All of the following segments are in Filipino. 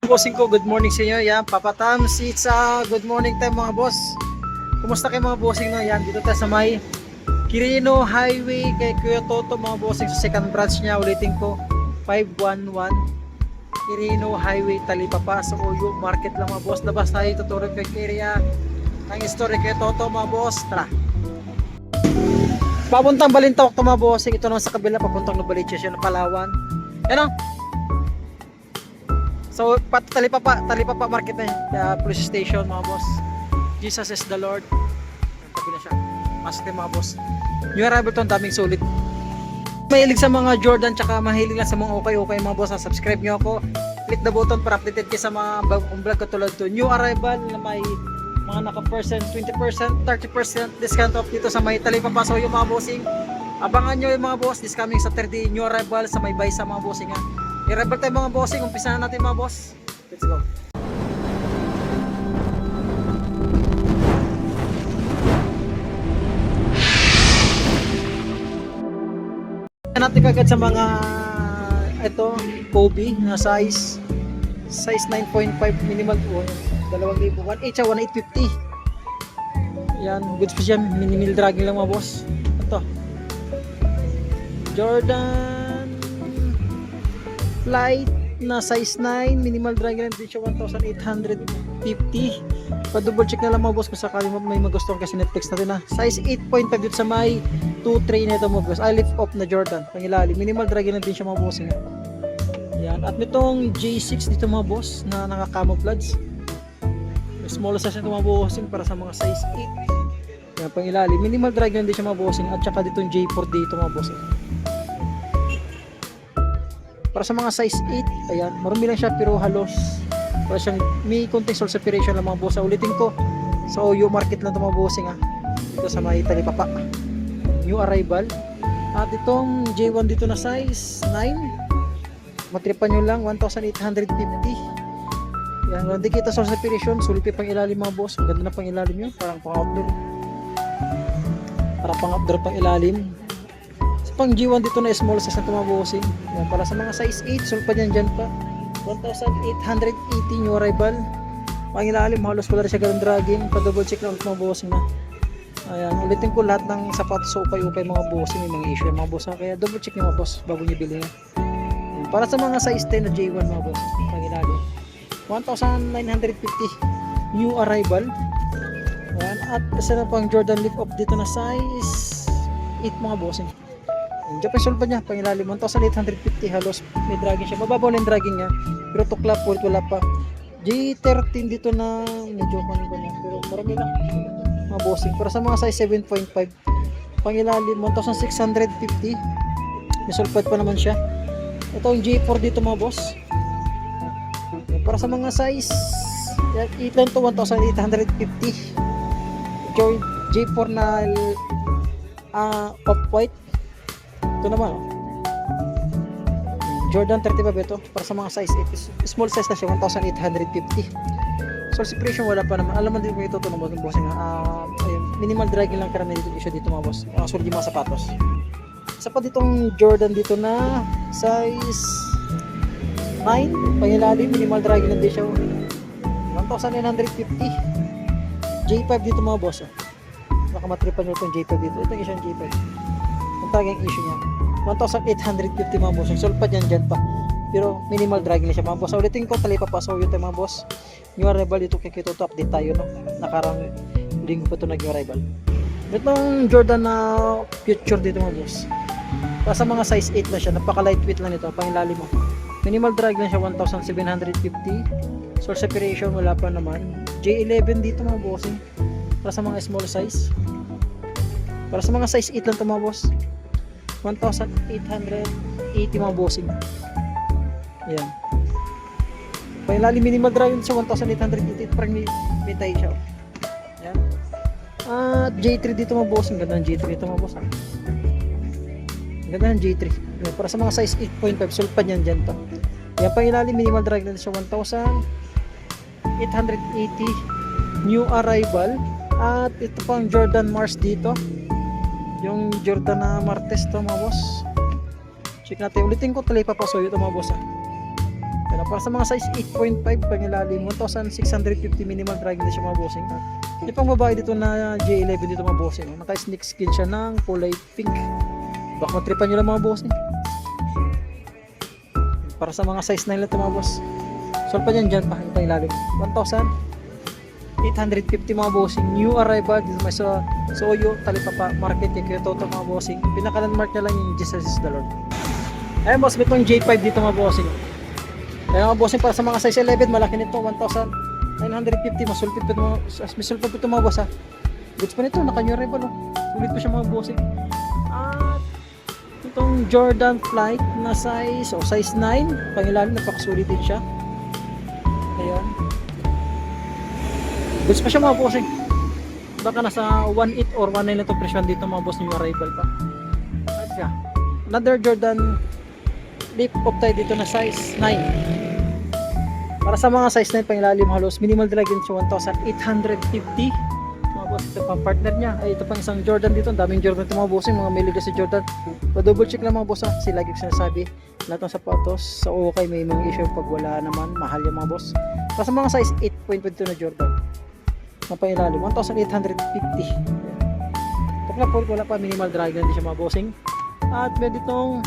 Bossing ko, good morning sa inyo. Yan, Papa Tams, it's good morning time mga boss. Kumusta kayo mga bossing no? Yan, dito tayo sa may Quirino Highway kay Kuya Toto mga bossing sa second branch niya. Ulitin ko, 511 Quirino Highway, Talipapa sa Oyo Market lang mga boss. Labas tayo, tuturo kay area ang story kay Toto mga boss. Tara! Papuntang Balintawak to mga bossing. Ito naman sa kabila, papuntang Novaliches yun, Palawan. Yan o! So, Talipapa market na yun. Police station mga boss. Jesus is the Lord. Tabi na siya. Pasok tayo mga boss. New arrival to, ang daming sulit. Mahilig sa mga Jordan, tsaka mahilig lang sa mga okay mga boss. Subscribe nyo ako. Click the button para updated kayo sa mga bagong vlog katulad to. New arrival na may mga naka percent, 20%, 30% discount off dito sa may Talipapa. So yung mga bossing, abangan nyo yung mga boss this coming Saturday. New arrival sa may Baysa mga bossing ha. I-rebel tayo mga bossing, umpisa na natin mga boss. Let's go. Natin kagad sa mga ito, Kobe na size 9.5 minimal po. 2,000, 1.8 siya, 1,850. Yan, goods pa siya, minimal dragging lang mga boss. Ito. Jordan Flight na size 9 minimal drag lang din siya, 1,850. Pa-double check na lang mga boss kung sakali may magustuhan kasi Netflix natin na size 8.5 dito sa may 2.3 na ito mga boss. I lift up na Jordan pangilalim, minimal drag lang din siya mga boss. Yan, at nitong J6 dito mga boss na naka-camouflage, small size nito mga bossing para sa mga size 8. Yan, pangilalim, minimal drag lang din siya mga bossing. At saka ditong J4 dito mga bossing para sa mga size 8. Ayan, marumi lang siya pero halos para siyang may konting soul separation lang mga boss. Ulitin ko, sa Oyo Market lang ito mga bossing ha, dito sa may Talipapa. New arrival. At itong J1 dito na size 9, matripan nyo lang, 1,850. Yan, hindi kita soul separation, sulpi pang ilalim mga boss. Ang ganda na pang ilalim yun, parang pang outdoor, parang pang outdoor pang ilalim. Pang G1 dito na small size na ito mga bossing. Yan, para sa mga size 8, sulpa dyan pa 1,880 new arrival. Pangilalim, halos wala rin siya ganun dragging. Pa-double check lang mga bossing na. Ayan, ulitin ko lahat ng sapatos sa ukay-ukay mga bossing. May mga issue mga boss. Kaya double check nyo mga boss bago nyo bilhin. Para sa mga size 10 na J1 mga boss, pangilalim 1,950 new arrival. Ayan, at isa na pang Jordan lift up dito na size 8 mga bossing. Diyan pa yung sulpa niya, pangilalim 1,850, halos may dragging siya, mababaw na yung dragging niya pero tukla po, wala pa. J13 dito na medyo maniba niya pero marami na mga bossing. Para sa mga size 7.5 pangilalim 1,650, may sulpad pa naman siya. Ito yung J4 dito mga boss. Para sa mga size 8 lang to, 1,850. J4 na off-white. Ito naman Jordan 35 ito para sa mga size 8, small size na siya, 1,850. So separation wala pa naman, alam mo din ko ito ng bossing minimal dragging lang karamihan dito issue dito mga boss. Sulit yung mga sapatos. Isa pa ditong Jordan dito na size 9 pangilalim, minimal dragging lang din siya, 1,950. J5 dito mga boss baka matripan nyo itong J5 dito. Ito yung isang J5, ang talagang issue niya 1,850 mga boss. Sulpa dyan pa pero minimal dragging na siya mga boss. Ulitin ko, Talipapa so yun tayo mga boss. New arrival dito kay Kito, update tayo no, nakarang linggo pa ito nag-new arrival. Itong Jordan na future dito mga boss, para sa mga size 8 lang siya, napaka lightweight lang ito, pangilalim mo minimal drag lang siya, 1,750. Source separation wala pa naman. J11 dito mga bossing para sa mga small size. Para sa mga size 8 lang ito mga boss, 1,880 mga bossing. Ayan, pangilalim minimal drag siya, 1,880. Parang may tayo siya. Ayan. At J3 dito mga bossing, ganda ng J3 dito mga boss. Ganda ng J3. Ayan, para sa mga size 8.5, sulpan yan dyan pa. Ayan, pangilalim minimal drag na siya, 1,880 new arrival. At ito pang Jordan Mars dito, yung Jordan na Martes to mga boss. Check natin, ulitin ko, Talipapa so ito mga boss Para sa mga size 8.5 pangilalim, 1,650 minimal dragging din siya mga bossing. Yung pang babae dito na J11 dito mga bossing, naka-sneak skin siya ng kulay pink. Baka matripan nyo lang mga bossing. Para sa mga size 9 lang ito mga boss. Solve pa dyan pa, yung pangilalim, 1,850 mga bossing. New arrival dito may sa Soyo, Talipapa Market, yung Kyoto mga bossing. Pinaka-landmark na lang yung Jesus is the Lord. Ayun boss, may itong J5 dito mga bossing. Kaya mga bossing, para sa mga size 11, malaki nito, 1,950. Masulpit pa ito mga boss ha. Goods pa nito, naka-new arrival oh. Sulit pa siya mga bossing. At itong Jordan Flight na size, size 9, pangilalim, napakasulit din siya. Ayan. Goods pa siya mga bossing. Baka nasa 1.8 or 1.9 na itong presyon dito mga boss, new arrival pa. At siya, another Jordan Leap of tayo dito na size 9. Para sa mga size 9 pangilalim halos minimal dragon siya 1,850 mga boss. Ito pang partner niya ay ito pang isang Jordan dito. Ang daming Jordan ito mga boss, mga maliga si Jordan. Pa-double check lang mga boss ha. Kasi lagi ko sinasabi lahat ng sapatos sa okay may mga issue pag wala naman mahal yung mga boss. Para sa mga size 8.2 na Jordan na pangilalim 1,850. Tukla po wala pa, minimal dragon din siya mga bossing. At may ditong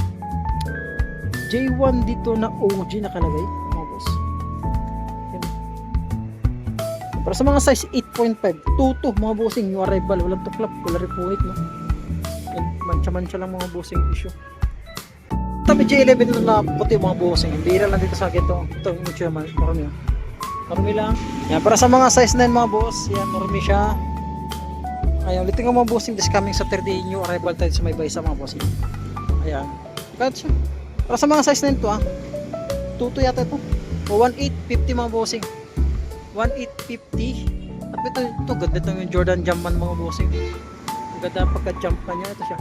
J1 dito na OG nakalagay mga boss. Yan. Para sa mga size 8.5 tuto mga bossing, new arrival, walang tuklap, wala repunit no. Yan, mancha-mancha lang mga bossing issue. Tabi J11 dito na puti mga bossing, bira lang dito sa ito ito marami marami lang. Yan, para sa mga size 9 mga boss, yan marami siya. Ayan, ulitin ko mga bossing, this coming Saturday new arrival tayo sa may baysa mga bossing. Ayan, cut siya. Para sa mga size na ito tuto yata ito o 1,850 mga bossing, 1,850. At ito ganda ito yung Jordan Jumpman mga bossing, ang ganda pagka-jump pa niya. Ito siya.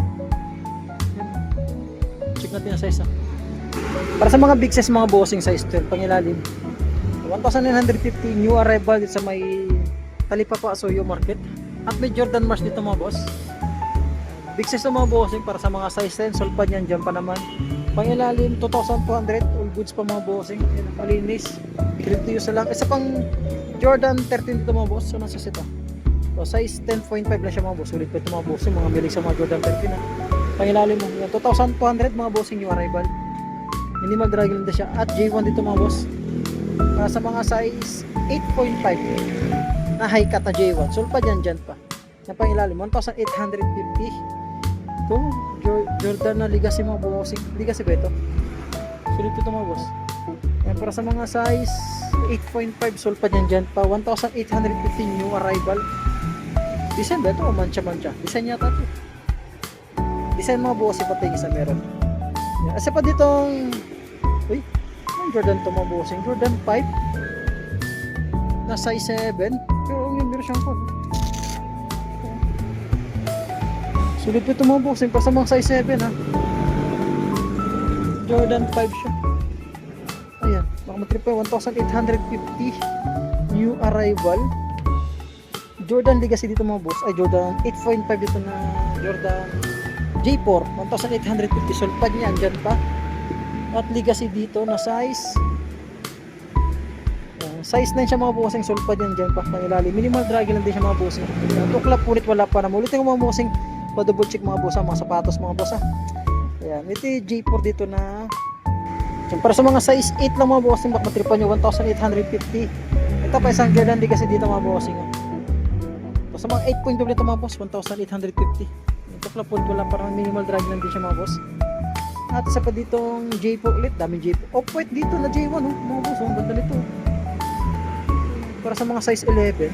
Yan. Check natin ang size Para sa mga big size mga bossing, size 12 pangilalim 1,950 new arrival dito sa may Talipapa Soyo Market. At may Jordan Mars dito mga boss, big size na mga bossing. Para sa mga size 10 solpad yan, jump pa naman pangilalim 2,200, all goods pa mga bossing. Yan, malinis, clean to use lang. Isa pang Jordan 13 dito mga boss. So nasa ito, so size 10.5 lang siya mga boss. Sulit pa ito mga bossing, mga milig sa mga Jordan 13 na pangilalim mo yan, 2,200 mga bossing, new arrival, minimal dragon din siya. At J1 dito mga boss, sa mga size 8.5 na high cut na J1, sulpad yan dyan pa na pangilalim 1,850. Ito Jordan na Legacy mga bossing, Legacy ba ito? Sulit ito mga boss. Yan, para sa mga size 8.5 sulpad yan dyan pa 1,850 new arrival. Design ba ito o mancha-mancha? Design yata ito. Design mga bossing, pati isa meron. Yan, asa pa ditong Jordan to mga bossing, Jordan 5 na size 7, pero yung version ko sulit po ito mga bossing. Pa sa mga size 7 ha, Jordan 5 siya. Ayan, baka matrip pa 1,850 new arrival Jordan Legacy dito mga boss. Ay, Jordan 8.5 dito na Jordan J4, 1,850 sulpad niya, andyan pa. At Legacy dito na size 9 siya mga bossing, sulpad yan dyan pa pangilalim, minimal dragon lang din siya mga bossing. Tuklap punit wala pa na ulitin ko mga bossing, pa-double check mga boss mga sapatos mga boss Ayan, ito yung J4 dito na para sa mga size 8 lang mga bossing, baka matripan nyo 1,850. Ito pa isang Jordan Legacy dito mga bossing. So, sa mga 8.2 dito mga boss, 1,850. Tuklap punit wala pa na minimal dragon lang din siya mga boss. At isa pa ditong J4 ulit, daming J4. Off-white dito na J1 mga boss, ang ganda nito. Para sa mga size 11,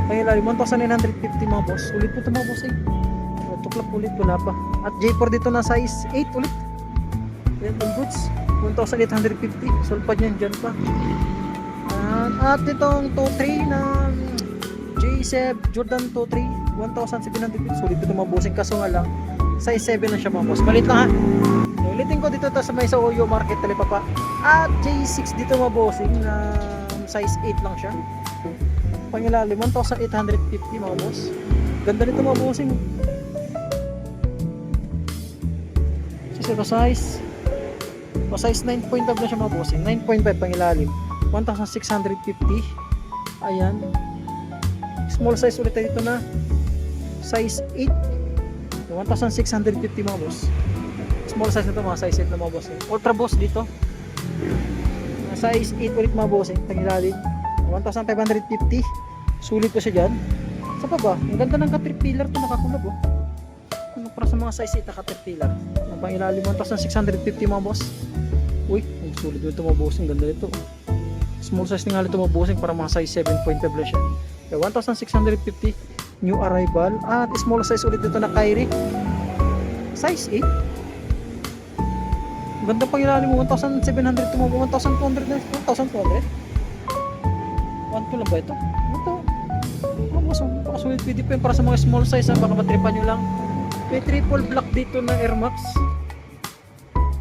pangilalim 1,950 mga boss. Ulit po ito mga boss tuklap ulit, wala pa. At J4 dito na size 8 ulit. Yan ang goods, 1,850. Sulpad yan dyan pa. At itong 2.3 na J7 Jordan 2.3, 1,750. Sulit ito mga bossing, kaso nga lang size 7 lang siya mga boss. Malit lang ha. Ulitin ko dito sa may Soyo Market Talipapa. At J6 dito mga bossing na size 8 lang siya. Pangilalim 1,850 mga boss. Ganda nito mga bossing. Size O size 9.5 na siya mga bossing. 9.5 pang ilalim. 1,650. Ayan. Small size ulit tayo dito na size 8. 1,650 mga boss. Small size na ito mga size 8 na mga boss. Ultra boss dito. Size 8 ulit mga boss. Pang ilalim. 1,550. Sulit ko siya dyan. Sa pa ba? Ang ganda ng caterpillar ito, nakakulab oh. Ano para sa mga size 8 na caterpillar. Ang pang ilalim 1,650 mga boss. Uy, ang sulit ito mga boss. Ang ganda ito. Small size nga ito mga boss para mga size 7.5 lang siya. Okay, 1,650 new arrival. At small size ulit ito na Kyrie. Size 8. Ang ganda pang ilalim mo 1,700 ito mga 1,200 na 1,200. 1,200 lang ba ito? Ito. Pakasulit pwede pa yun para sa mga small size ha, baka matripan nyo lang. May triple black dito na Air Max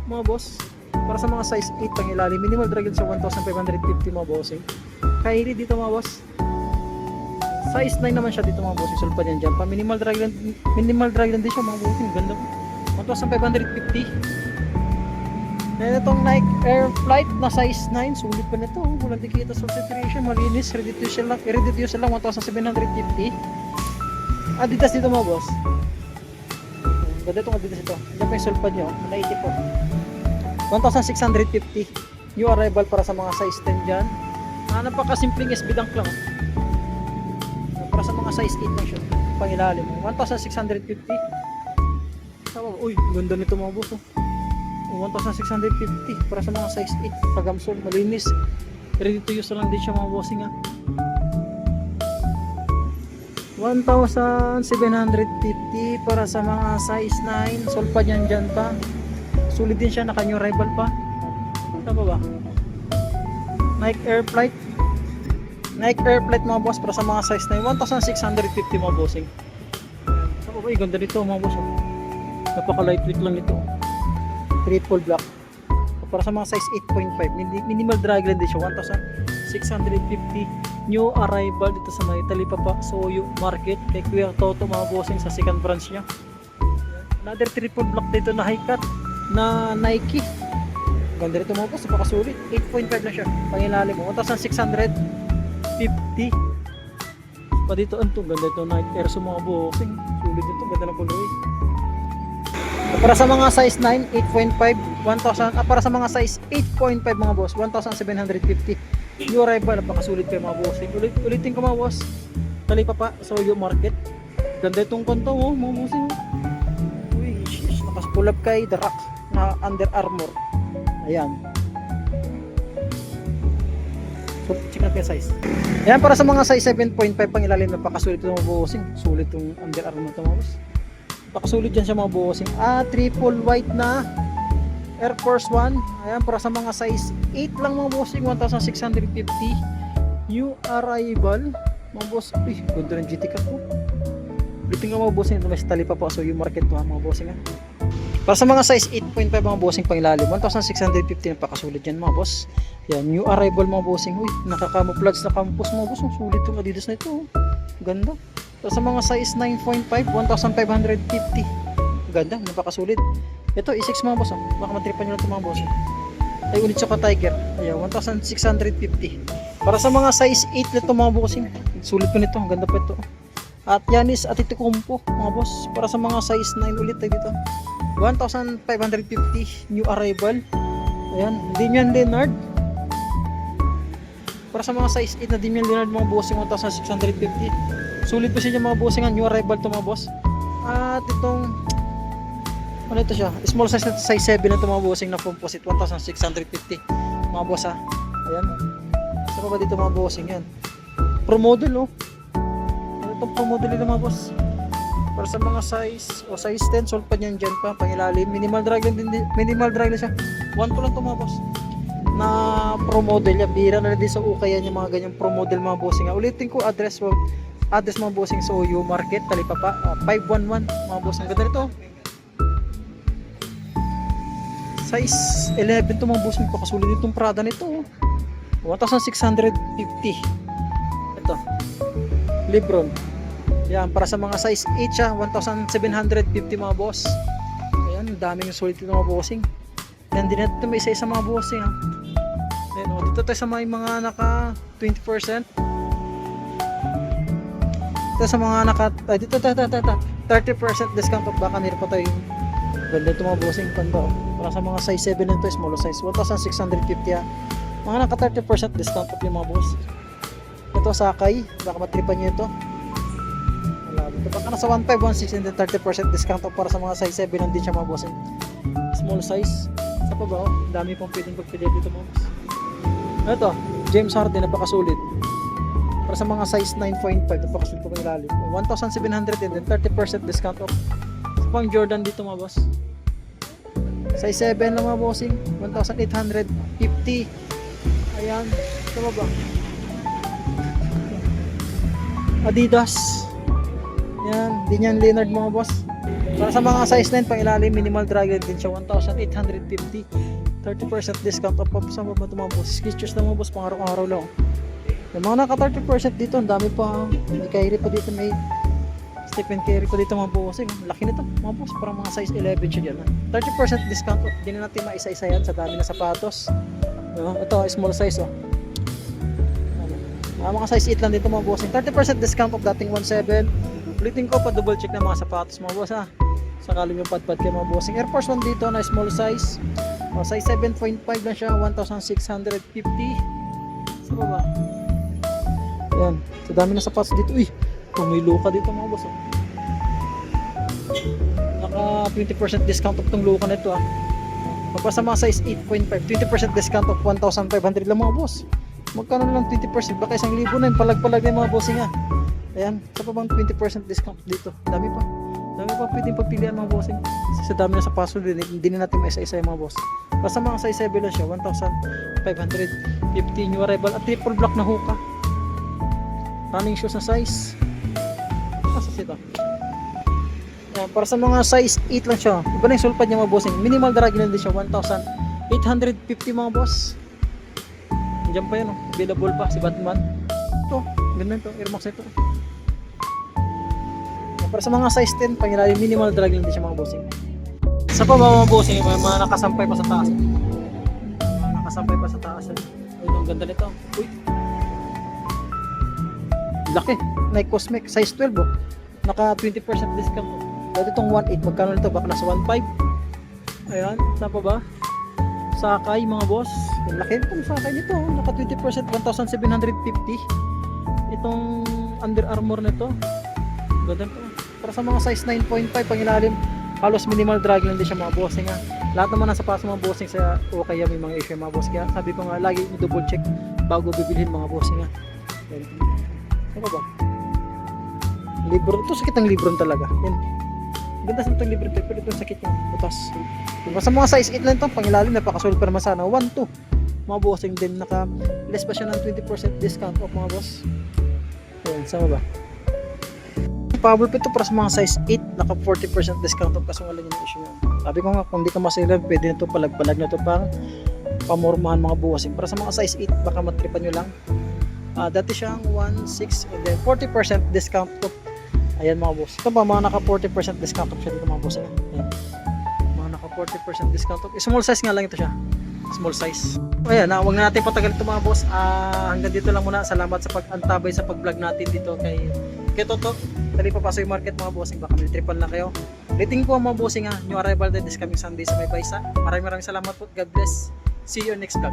mga boss para sa mga size 8 pang ilalim. Minimal drag sa 1,550 mga boss eh. Kyrie dito mga boss. Size 9 naman siya dito mga boss. Sulpan yan dyan pa. Minimal drag lang din siya mga boss. Ganda. 1,550. Then itong Nike Air Flight na size 9, sulit pa nito. Walang dikita sa saturation, malinis, ready to use lang 1,750. Adidas dito mga boss. Ganda itong Adidas ito. Diyan pa yung sulpad nyo, naitip po. 1,650. New arrival para sa mga size 10 dyan. Napakasimpleng SB Dunk lang. Para sa mga size 8 lang siya. Pangilalim. 1,650. Uy, ganda nito mga boss. 1,650 para sa mga size 8 pagamsol, malinis, ready to use lang din siya mga bossing ha. 1,750 para sa mga size 9, sulpa dyan pa, sulit din siya, naka new arrival pa. Tama ba? Nike Air Flight mga boss para sa mga size 9, 1,650 mga bossing. Tama ba? Ganda dito mga boss, napaka lightweight lang ito. Triple black para sa mga size 8.5, minimal drag lang din siya. 1,650 new arrival dito sa may Talipapa Soyo Market kay Kuya Toto mga bossing sa second branch niya. Another triple black dito na high cut na Nike. Ganda rito mga boss, napakasulit. 8.5 lang siya pangilalim mo. 1,650 pa dito. Anto ganda ito Nike Air sa mga bossing, sulit dito, ganda ng colorway. Para sa mga size 9, 8.5, 1,000. Para sa mga size 8.5 mga boss, 1,750. New arrival, napakasulit kayo mga boss. Ulitin ko mga boss. Talipapa Soyo Market. Ganda itong kantong oh, mga boss. Uy, shish, nakaskulab kay The Rock na Under Armour. Ayan. So, check natin yung size. Ayan, para sa mga size 7.5 pang ilalim, napakasulit itong mga boss. Sulit itong Under Armour ito mga boss. Pakasulit dyan siya mga bossing. Triple white na Air Force 1. Ayan, para sa mga size 8 lang mga bossing, 1,650. New arrival mga boss. Uy, ganda ng GT Cup po. Ulitin ka mga bossing, ito may Talipapa Soyo Market to mga bossing ha. Para sa mga size 8.5 mga bossing pang ilalim, 1,650 na pakasulit dyan mga boss. Yan, new arrival mga bossing. Uy, nakakamuflage na campus mga boss. Sulit itong Adidas na ito. Ganda. Sa mga size 9.5, 1,550. Ganda, napakasulit. Ito, i6 mga boss. Baka matripan nyo lang ito mga boss. Ay, ulit siya ka Tiger. Ayan, 1,650. Para sa mga size 8 nito mga bossing. Sulit ko nito, ang ganda pa ito. At Yanis at Itikumpo mga boss. Para sa mga size 9 ulit tayo dito. 1,550 new arrival. Ayan, Damian Lillard. Para sa mga size 8 na Damian Lillard mga bossing, 1,650. Sulit po siya mga bossing, new arrival to mga boss. At itong ano ito siya, small size na size 7 na ito mga bossing na composite, 1,650 mga boss ha. Ayan, saan ba dito mga bossing yan? Pro model oh. Ano itong pro model dito mga boss? Para sa mga size o size 10, sold pa niyan dyan pa, pangilalim. Minimal drag lang siya. 1,2 lang ito mga boss na pro model yan. Bira na din sa ukay yan yung mga ganyang pro model mga bossing ha. Ulitin ko, address mga bossing sa Soyo Market, Talipapa, 511 mga bossing. Ganda nito. Size 11 to mga bossing, pakasulit itong Prada nito. 1,650. Ito. Lebron. Yan, para sa mga size 8 siya, 1,750 mga boss. Ayan, daming sulit ito mga bossing. Yan din natin may isa-isa mga bossing ha. Ayan, oh, dito tayo sa mga naka 20%. Dito sa mga naka, dito 30% discount off. Baka meron pa tayo yung ganda ito mga bossing pando. Para sa mga size 7 nito, small size, 1,650 ha. Mga naka 30% discount off yung mga boss. Ito Sakay, baka matripan nyo ito. Wala dito. Baka nasa 1,516 and then 30% discount off para sa mga size 7 din siya mga bossing. Small size. Sa pa ba? Dami pang pwedeng pagpili dito mga boss. Ito, James Harden, napakasulit. Para sa mga size 9.5, napakasulit po kong ilalim. 1,700 and then 30% discount off. Sa pang Jordan dito mga boss. Size 7 lang mga bossing, 1,850. Ayan, ito ba? Adidas. Yan, din yan Leonard mga boss. Para sa mga size 9 pang ilalim, minimal dragon din siya, 1,850. 30% discount off sa mga mga boss. Skechers na mga boss, pang araw-araw lang. Yung mga naka 30% dito, ang dami pa. May Kyrie pa dito, may Stephen Curry pa dito mga boss. Laki nito mga boss, parang mga size 11 siya dyan. 30% discount off. Hindi na natin maisa-isa yan sa dami na sapatos. Ito, small size oh. Mga size 8 lang dito mga boss. 30% discount off, dating 1,700. Ulitin ko pa, double check na mga sapatos mga boss ha. Sakaling yung padpad kayo mga bossing. Air Force 1 dito na small size. Size 7.5 lang siya, 1,650. Saan ba? Yan. Sa dami na sapatos dito. Uy, may luka dito mga boss. Naka 20% discount off tong luka na ito. Pagpa sa mga size 8.5, 20% discount off, 1,500 lang mga boss. Magkano lang 20%? Baka 1,000 na yun. Palag-palag na yung mga bossing ha. Ayan. Sa pa bang 20% discount dito? Dami pa. Dami pa pwedeng pagpilian mga bossing. Kasi sa dami na sapatos din, hindi na natin maisa-isa yung mga boss. Basta mga size 7 lang siya, 1,550 new arrival at triple block na hoka. Running shoes na size. Asa sito? Yan, para sa mga size 8 lang siya. Iba na yung sulpad niya mga bossing. Minimal drag lang din siya, 1,850 mga boss. Diyan pa yan, oh. Available pa si Batman. Ito, ganda ito, Air Max ito. Para sa mga size 10, pangilalim minimal drag lang din siya mga bossing. Sa pa mga bossing, may mga nakasampay pa sa taas. Nakasampay pa sa taas. Ay, ang ganda nito. Uy. Laki. Nike Cosmic, size 12 oh. Naka 20% discount oh. Dati itong 1.8, magkano nito? Baka nasa 1.5. Ayan, saan pa ba? Sakay mga boss. Ang laki itong Sakay nito oh. Naka 20%, 1,750. Itong Under Armour nito. Ganda ito. Para sa mga size 9.5 pang ilalim, halos minimal drag lang din siya mga bossing ha. Lahat naman nasa paso mga bossing sa okay may mga issue mga boss. Kaya sabi ko nga lagi i-double check bago bibilhin mga bossing ha. Ano ba? Libro. Ito sakit ang libro talaga. Yan. Ganda sa itong libro. Pero ito sakit yung butas. Diba, sa mga size 8 lang ito, pang ilalim napakasolid pa naman sana. 1, 2. Mga bossing din. Naka less pa siya ng 20% discount off mga boss. Ayan. Sama ba? Power ito para sa mga size 8, naka 40% discount off kasi wala yung issue yun. Sabi ko nga kung hindi ka masila, pwede na ito palag-palag na ito pang pamormahan mga buwasin. Para sa mga size 8, baka matripan nyo lang. Dati siyang 1,600 and then 40% discount off. Ayan mga boss. Ito ba mga naka 40% discount off siya dito mga boss. Ayan. Mga naka 40% discount off. Small size nga lang ito siya. Small size. Ayan, huwag na natin patagal ito mga boss. Hanggang dito lang muna. Salamat sa pag-antabay sa pag-vlog natin dito kay Toto. Dali papasok yung market mga bossing, baka may tripan lang kayo. Rating po mga bossing ha, new arrival din this coming Sunday sa May Baysa. Maraming salamat po, God bless. See you next vlog.